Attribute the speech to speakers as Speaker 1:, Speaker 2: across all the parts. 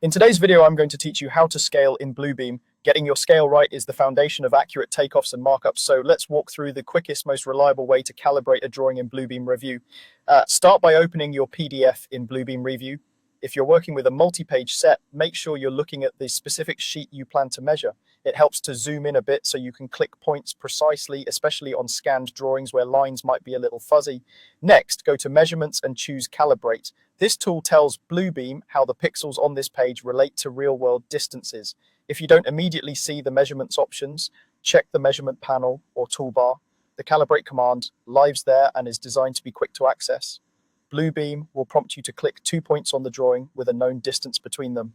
Speaker 1: In today's video, I'm going to teach you how to scale in Bluebeam. Getting your scale right is the foundation of accurate takeoffs and markups, so let's walk through the quickest, most reliable way to calibrate a drawing in Bluebeam Revu. Start by opening your PDF in Bluebeam Revu. If you're working with a multi-page set, make sure you're looking at the specific sheet you plan to measure. It helps to zoom in a bit so you can click points precisely, especially on scanned drawings where lines might be a little fuzzy. Next, go to Measurements and choose Calibrate. This tool tells Bluebeam how the pixels on this page relate to real-world distances. If you don't immediately see the measurements options, check the measurement panel or toolbar. The Calibrate command lives there and is designed to be quick to access. Bluebeam will prompt you to click 2 points on the drawing with a known distance between them.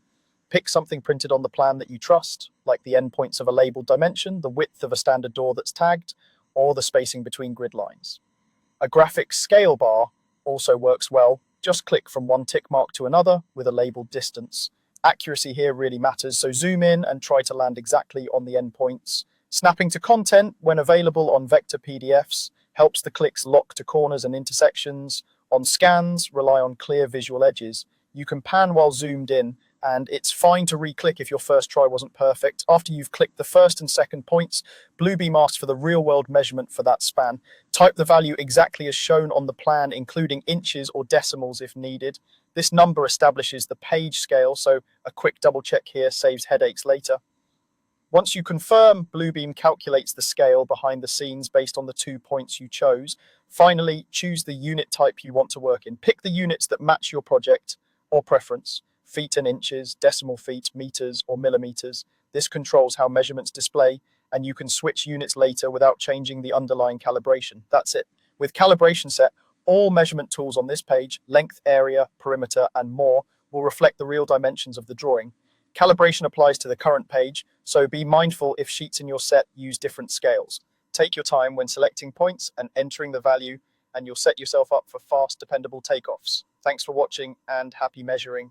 Speaker 1: Pick something printed on the plan that you trust, like the endpoints of a labeled dimension, the width of a standard door that's tagged, or the spacing between grid lines. A graphic scale bar also works well. Just click from one tick mark to another with a labeled distance. Accuracy here really matters, so zoom in and try to land exactly on the endpoints. Snapping to content, when available on vector PDFs, helps the clicks lock to corners and intersections. On scans, rely on clear visual edges. You can pan while zoomed in, and it's fine to re-click if your first try wasn't perfect. After you've clicked the first and second points, Bluebeam asks for the real-world measurement for that span. Type the value exactly as shown on the plan, including inches or decimals if needed. This number establishes the page scale, so a quick double check here saves headaches later. Once you confirm, Bluebeam calculates the scale behind the scenes based on the 2 points you chose. Finally, choose the unit type you want to work in. Pick the units that match your project or preference: feet and inches, decimal feet, meters, or millimeters. This controls how measurements display, and you can switch units later without changing the underlying calibration. That's it. With calibration set, all measurement tools on this page, length, area, perimeter, and more, will reflect the real dimensions of the drawing. Calibration applies to the current page, so be mindful if sheets in your set use different scales. Take your time when selecting points and entering the value, and you'll set yourself up for fast, dependable takeoffs. Thanks for watching and happy measuring.